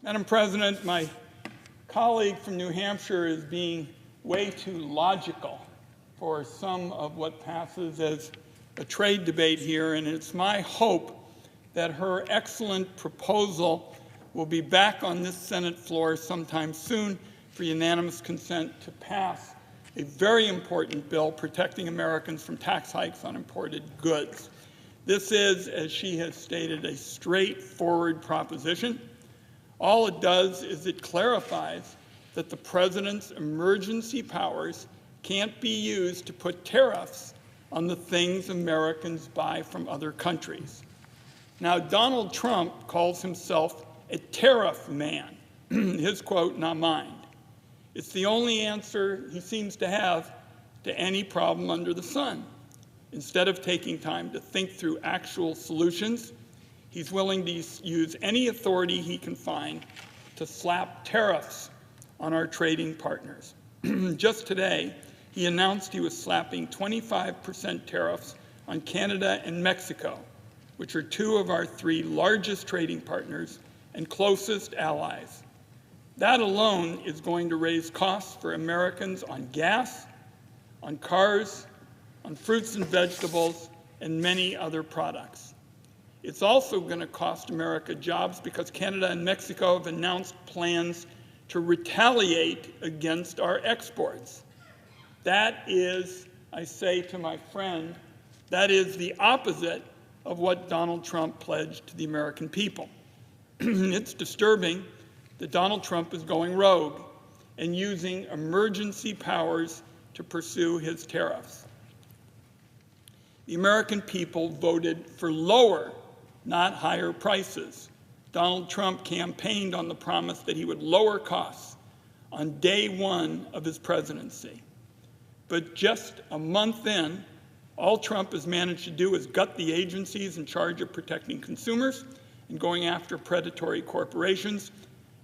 Madam President, my colleague from New Hampshire is being way too logical for some of what passes as a trade debate here, and it's my hope that her excellent proposal will be back on this Senate floor sometime soon for unanimous consent to pass a very important bill protecting Americans from tax hikes on imported goods. This is, as she has stated, a straightforward proposition. All it does is it clarifies that the President's emergency powers can't be used to put tariffs on the things Americans buy from other countries. Now, Donald Trump calls himself a tariff man. His quote, not mine. It's the only answer he seems to have to any problem under the sun. Instead of taking time to think through actual solutions, he's willing to use any authority he can find to slap tariffs on our trading partners. Just today, he announced he was slapping 25% tariffs on Canada and Mexico, which are two of our three largest trading partners and closest allies. That alone is going to raise costs for Americans on gas, on cars, on fruits and vegetables, and many other products. It's also going to cost America jobs because Canada and Mexico have announced plans to retaliate against our exports. That is, I say to my friend, that is the opposite of what Donald Trump pledged to the American people. It's disturbing that Donald Trump is going rogue and using emergency powers to pursue his tariffs. The American people voted for lower, not higher prices. Donald Trump campaigned on the promise that he would lower costs on day one of his presidency. But just a month in, all Trump has managed to do is gut the agencies in charge of protecting consumers and going after predatory corporations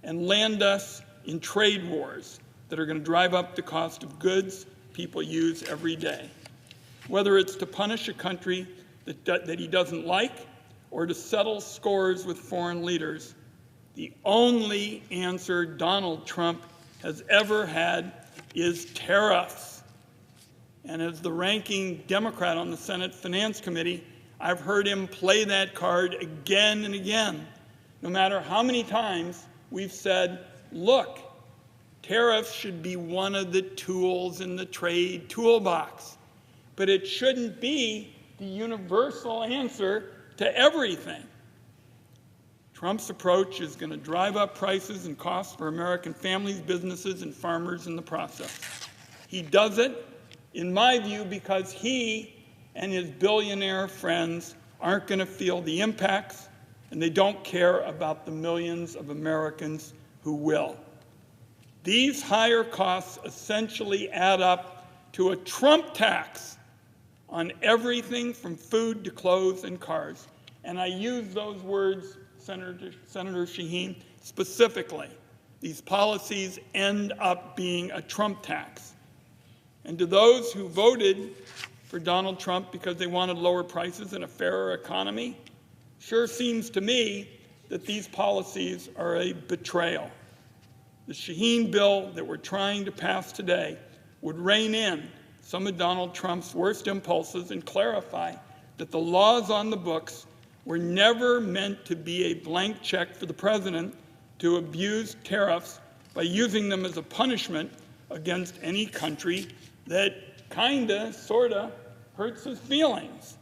and land us in trade wars that are going to drive up the cost of goods people use every day. Whether it's to punish a country that he doesn't like or to settle scores with foreign leaders, the only answer Donald Trump has ever had is tariffs. And as the ranking Democrat on the Senate Finance Committee, I've heard him play that card again and again. No matter how many times we've said, look, tariffs should be one of the tools in the trade toolbox, but it shouldn't be the universal answer to everything. Trump's approach is going to drive up prices and costs for American families, businesses, and farmers in the process. He does it, in my view, because he and his billionaire friends aren't going to feel the impacts, and they don't care about the millions of Americans who will. These higher costs essentially add up to a Trump tax on everything from food to clothes and cars. And I use those words, Senator Shaheen, specifically. These policies end up being a Trump tax. And to those who voted for Donald Trump because they wanted lower prices and a fairer economy, sure seems to me that these policies are a betrayal. The Shaheen bill that we're trying to pass today would rein in some of Donald Trump's worst impulses and clarify that the laws on the books were never meant to be a blank check for the president to abuse tariffs by using them as a punishment against any country that kinda, sorta, hurts his feelings.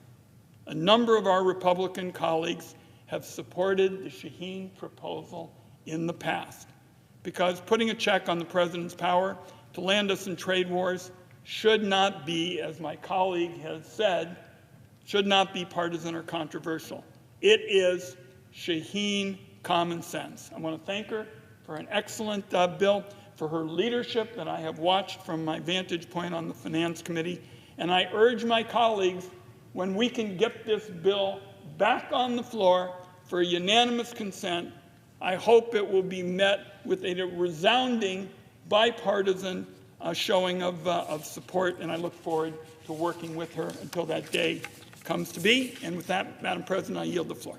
A number of our Republican colleagues have supported the Shaheen proposal in the past because putting a check on the president's power to land us in trade wars should not be, as my colleague has said, should not be partisan or controversial. It is Shaheen common sense. I want to thank her for an excellent bill, for her leadership that I have watched from my vantage point on the Finance Committee, and I urge my colleagues, when we can get this bill back on the floor for unanimous consent, I hope it will be met with a resounding bipartisan showing of support, and I look forward to working with her until that day comes to be. And with that, Madam President, I yield the floor.